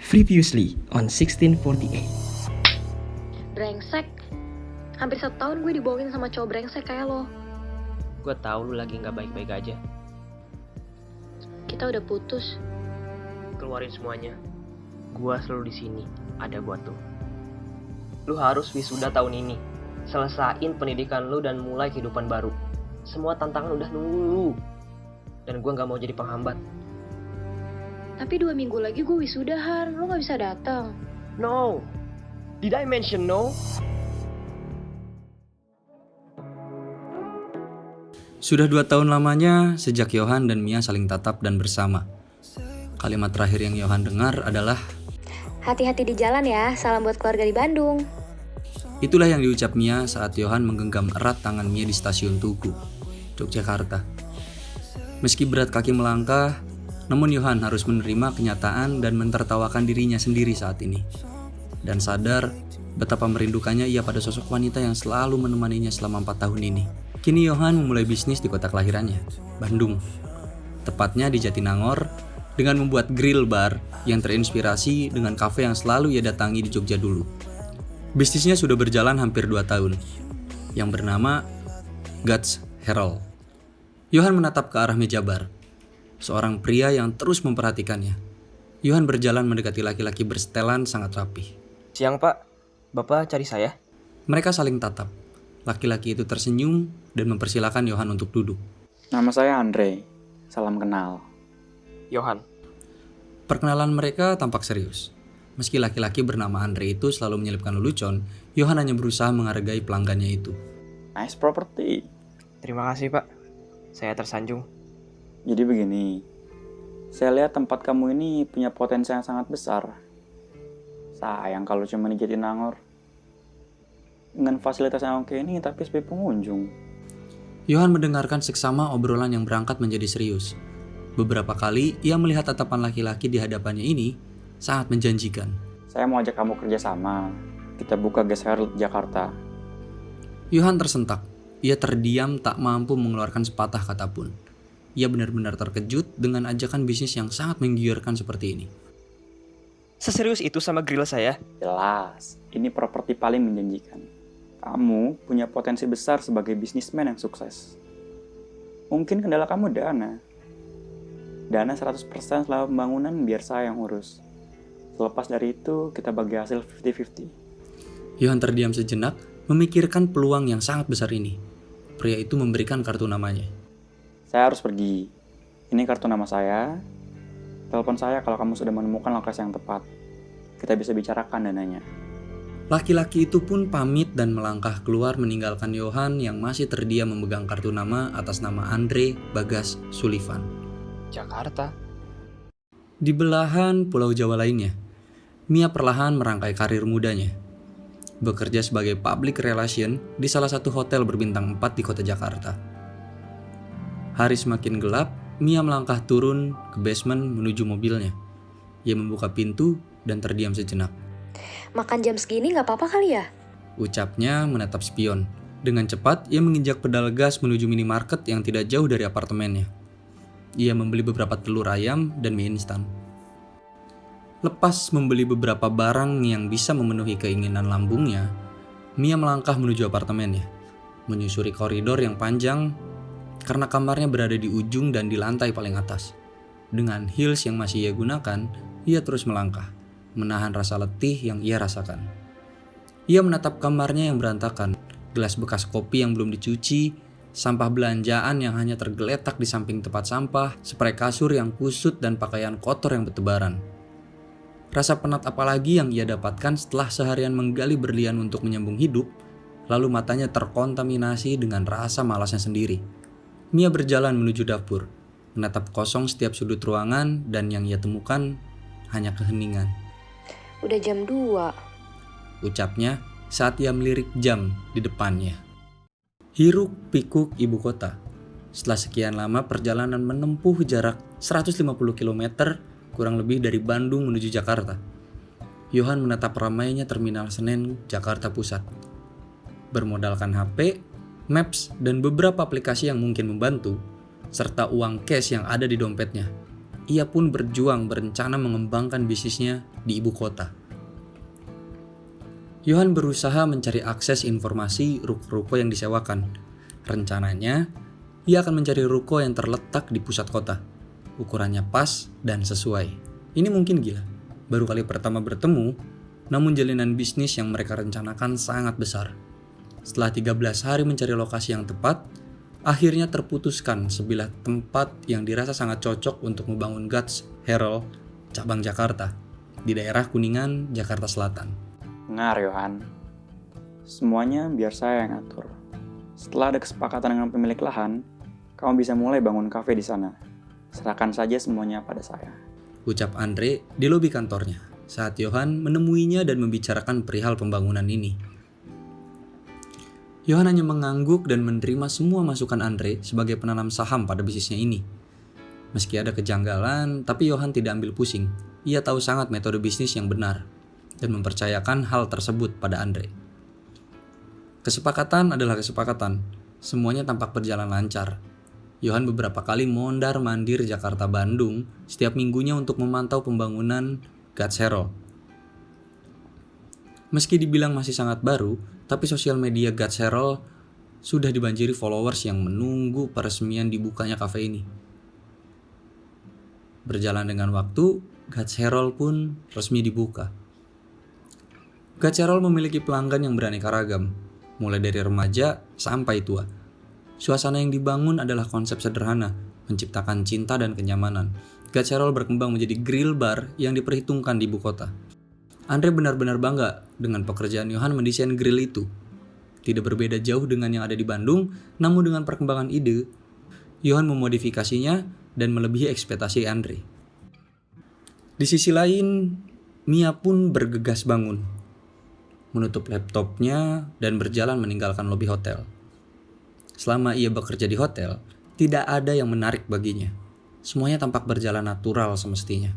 Previously on 1648. Brengsek. Hampir 1 tahun gue dibohongin sama cowok brengsek kayak lo. Gue tahu lu lagi nggak baik-baik aja. Kita udah putus. Keluarin semuanya. Gue selalu di sini, ada buat lu. Lu harus wisuda tahun ini. Selesain pendidikan lu dan mulai kehidupan baru. Semua tantangan udah nunggu lu. Dan gue nggak mau jadi penghambat. Tapi 2 minggu lagi gue wisudahan, lo gak bisa datang. No. Did I mention no? Sudah 2 tahun lamanya sejak Johan dan Mia saling tatap dan bersama. Kalimat terakhir yang Johan dengar adalah, Hati-hati di jalan ya, salam buat keluarga di Bandung. itulah yang diucap Mia saat Johan menggenggam erat tangan Mia di stasiun Tugu, Yogyakarta. Meski berat kaki melangkah, namun Johan harus menerima kenyataan dan mentertawakan dirinya sendiri saat ini. Dan sadar betapa merindukannya ia pada sosok wanita yang selalu menemaninya selama 4 tahun ini. Kini Johan memulai bisnis di kota kelahirannya, Bandung. Tepatnya di Jatinangor, dengan membuat grill bar yang terinspirasi dengan kafe yang selalu ia datangi di Jogja dulu. Bisnisnya sudah berjalan hampir 2 tahun, yang bernama Guts Herald. Johan menatap ke arah meja bar. Seorang pria yang terus memperhatikannya. Johan berjalan mendekati laki-laki bersetelan sangat rapi. Siang pak, bapak cari saya? Mereka saling tatap. Laki-laki itu tersenyum dan mempersilahkan Johan untuk duduk. Nama saya Andre, salam kenal. Johan. Perkenalan mereka tampak serius. Meski laki-laki bernama Andre itu selalu menyelipkan lelucon, Johan hanya berusaha menghargai pelanggannya itu. Nice property. Terima kasih pak, saya tersanjung. Jadi begini, saya lihat tempat kamu ini punya potensi yang sangat besar. Sayang kalau cuma di Jatinangor. Dengan fasilitas yang oke ini tapi sepi pengunjung. Johan mendengarkan seksama obrolan yang berangkat menjadi serius. Beberapa kali ia melihat tatapan laki-laki di hadapannya ini sangat menjanjikan. Saya mau ajak kamu kerjasama. Kita buka Guest Herald Jakarta. Johan tersentak. Ia terdiam tak mampu mengeluarkan sepatah kata pun. Ia benar-benar terkejut dengan ajakan bisnis yang sangat menggiurkan seperti ini. Seserius itu sama grill saya? Jelas, ini properti paling menjanjikan. Kamu punya potensi besar sebagai bisnismen yang sukses. Mungkin kendala kamu dana. Dana 100% selama pembangunan biar saya yang urus. Selepas dari itu, kita bagi hasil 50-50. Johan terdiam sejenak, memikirkan peluang yang sangat besar ini. Pria itu memberikan kartu namanya. Saya harus pergi. Ini kartu nama saya. Telepon saya kalau kamu sudah menemukan lokasi yang tepat. Kita bisa bicarakan dananya. Laki-laki itu pun pamit dan melangkah keluar meninggalkan Johan yang masih terdiam memegang kartu nama atas nama Andre Bagas Sullivan. Jakarta. Di belahan Pulau Jawa lainnya, Mia perlahan merangkai karir mudanya. Bekerja sebagai public relation di salah satu hotel berbintang 4 di kota Jakarta. Hari semakin gelap, Mia melangkah turun ke basement menuju mobilnya. Ia membuka pintu dan terdiam sejenak. Makan jam segini gak apa-apa kali ya? Ucapnya menatap spion. Dengan cepat, ia menginjak pedal gas menuju minimarket yang tidak jauh dari apartemennya. Ia membeli beberapa telur ayam dan mie instan. Lepas membeli beberapa barang yang bisa memenuhi keinginan lambungnya, Mia melangkah menuju apartemennya, menyusuri koridor yang panjang karena kamarnya berada di ujung dan di lantai paling atas. Dengan heels yang masih ia gunakan, ia terus melangkah, menahan rasa letih yang ia rasakan. Ia menatap kamarnya yang berantakan, gelas bekas kopi yang belum dicuci, sampah belanjaan yang hanya tergeletak di samping tempat sampah, spray kasur yang kusut dan pakaian kotor yang bertebaran. Rasa penat apalagi yang ia dapatkan setelah seharian menggali berlian untuk menyambung hidup, lalu matanya terkontaminasi dengan rasa malasnya sendiri. Mia berjalan menuju dapur, menatap kosong setiap sudut ruangan dan yang ia temukan hanya keheningan. Udah jam 2. Ucapnya saat ia melirik jam di depannya. Hiruk pikuk ibu kota. Setelah sekian lama perjalanan menempuh jarak 150 km kurang lebih dari Bandung menuju Jakarta. Johan menatap ramainya Terminal Senen, Jakarta Pusat. Bermodalkan HP, Maps, dan beberapa aplikasi yang mungkin membantu, serta uang cash yang ada di dompetnya, ia pun berjuang berencana mengembangkan bisnisnya di ibu kota. Johan berusaha mencari akses informasi ruko-ruko yang disewakan. Rencananya, ia akan mencari ruko yang terletak di pusat kota. Ukurannya pas dan sesuai. Ini mungkin gila. Baru kali pertama bertemu, namun jalinan bisnis yang mereka rencanakan sangat besar. Setelah 13 hari mencari lokasi yang tepat, akhirnya terputuskan sebilah tempat yang dirasa sangat cocok untuk membangun Guts Herald cabang Jakarta di daerah Kuningan, Jakarta Selatan. Dengar, Yohan. Semuanya biar saya yang atur. Setelah ada kesepakatan dengan pemilik lahan, kamu bisa mulai bangun kafe di sana. Serahkan saja semuanya pada saya. Ucap Andre di lobi kantornya saat Johan menemuinya dan membicarakan perihal pembangunan ini. Johan hanya mengangguk dan menerima semua masukan Andre sebagai penanam saham pada bisnisnya ini. Meski ada kejanggalan, tapi Johan tidak ambil pusing. Ia tahu sangat metode bisnis yang benar dan mempercayakan hal tersebut pada Andre. Kesepakatan adalah kesepakatan. Semuanya tampak berjalan lancar. Johan beberapa kali mondar-mandir Jakarta-Bandung setiap minggunya untuk memantau pembangunan Guts Herald. Meski dibilang masih sangat baru, tapi sosial media Guts Herald sudah dibanjiri followers yang menunggu peresmian dibukanya kafe ini. Berjalan dengan waktu, Guts Herald pun resmi dibuka. Guts Herald memiliki pelanggan yang beraneka ragam, mulai dari remaja sampai tua. Suasana yang dibangun adalah konsep sederhana, menciptakan cinta dan kenyamanan. Guts Herald berkembang menjadi grill bar yang diperhitungkan di ibu kota. Andre benar-benar bangga dengan pekerjaan Johan mendesain grill itu. Tidak berbeda jauh dengan yang ada di Bandung, namun dengan perkembangan ide, Johan memodifikasinya dan melebihi ekspektasi Andre. Di sisi lain, Mia pun bergegas bangun, menutup laptopnya dan berjalan meninggalkan lobi hotel. Selama ia bekerja di hotel, tidak ada yang menarik baginya. Semuanya tampak berjalan natural semestinya.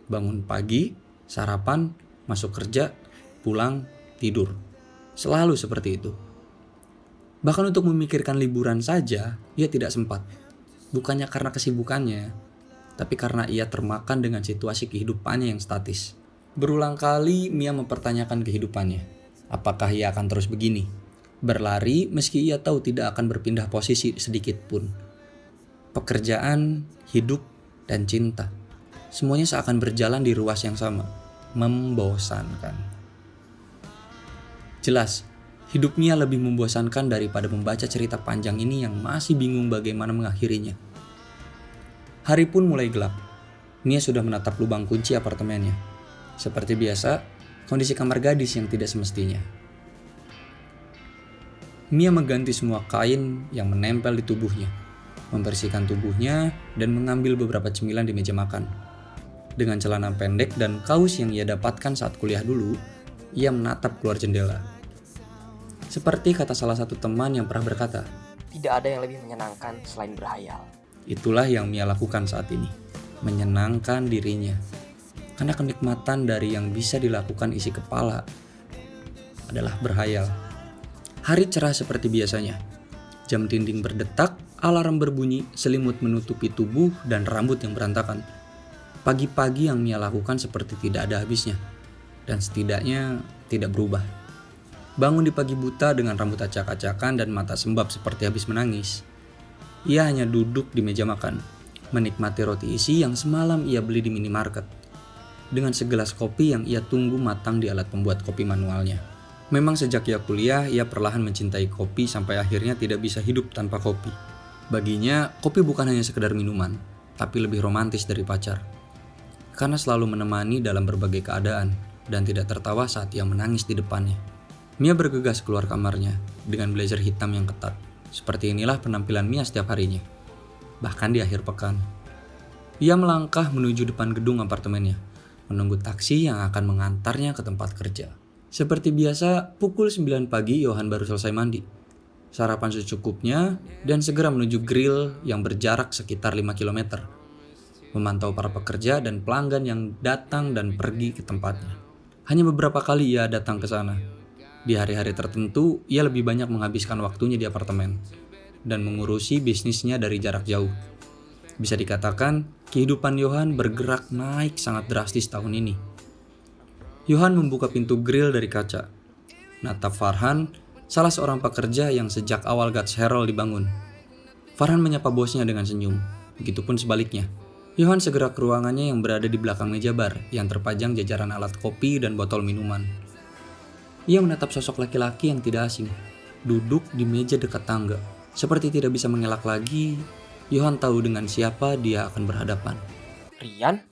Bangun pagi, sarapan, masuk kerja, pulang, tidur. Selalu seperti itu. Bahkan untuk memikirkan liburan saja, ia tidak sempat. Bukannya karena kesibukannya, tapi karena ia termakan dengan situasi kehidupannya yang statis. Berulang kali Mia mempertanyakan kehidupannya. Apakah ia akan terus begini? Berlari meski ia tahu tidak akan berpindah posisi sedikit pun. Pekerjaan, hidup, dan cinta. Semuanya seakan berjalan di ruas yang sama. Membosankan. Jelas, hidup Mia lebih membosankan daripada membaca cerita panjang ini yang masih bingung bagaimana mengakhirinya. Hari pun mulai gelap. Mia sudah menatap lubang kunci apartemennya. Seperti biasa, kondisi kamar gadis yang tidak semestinya. Mia mengganti semua kain yang menempel di tubuhnya, membersihkan tubuhnya, dan mengambil beberapa cemilan di meja makan. Dengan celana pendek dan kaos yang ia dapatkan saat kuliah dulu, ia menatap keluar jendela. Seperti kata salah satu teman yang pernah berkata, Tidak ada yang lebih menyenangkan selain berhayal. itulah yang Mia lakukan saat ini, menyenangkan dirinya. Karena kenikmatan dari yang bisa dilakukan isi kepala adalah berhayal. Hari cerah seperti biasanya. Jam dinding berdetak, alarm berbunyi, selimut menutupi tubuh dan rambut yang berantakan. Pagi-pagi yang Mia lakukan seperti tidak ada habisnya. Dan setidaknya tidak berubah. Bangun di pagi buta dengan rambut acak-acakan dan mata sembab seperti habis menangis. Ia hanya duduk di meja makan, menikmati roti isi yang semalam ia beli di minimarket. Dengan segelas kopi yang ia tunggu matang di alat pembuat kopi manualnya. Memang sejak ia kuliah, ia perlahan mencintai kopi sampai akhirnya tidak bisa hidup tanpa kopi. Baginya, kopi bukan hanya sekedar minuman, tapi lebih romantis dari pacar. Karena selalu menemani dalam berbagai keadaan, dan tidak tertawa saat ia menangis di depannya. Mia bergegas keluar kamarnya, dengan blazer hitam yang ketat. Seperti inilah penampilan Mia setiap harinya. Bahkan di akhir pekan. Ia melangkah menuju depan gedung apartemennya, menunggu taksi yang akan mengantarnya ke tempat kerja. Seperti biasa, pukul 9 pagi Johan baru selesai mandi. Sarapan secukupnya dan segera menuju grill yang berjarak sekitar 5 km. Memantau para pekerja dan pelanggan yang datang dan pergi ke tempatnya. Hanya beberapa kali ia datang ke sana. Di hari-hari tertentu, ia lebih banyak menghabiskan waktunya di apartemen dan mengurusi bisnisnya dari jarak jauh. Bisa dikatakan, kehidupan Johan bergerak naik sangat drastis tahun ini. Johan membuka pintu grill dari kaca. Natap Farhan, salah seorang pekerja yang sejak awal God's Herald dibangun. Farhan menyapa bosnya dengan senyum, begitupun sebaliknya. Johan segera ke ruangannya yang berada di belakang meja bar yang terpajang jajaran alat kopi dan botol minuman. Ia menatap sosok laki-laki yang tidak asing, duduk di meja dekat tangga. Seperti tidak bisa mengelak lagi, Johan tahu dengan siapa dia akan berhadapan. Rian?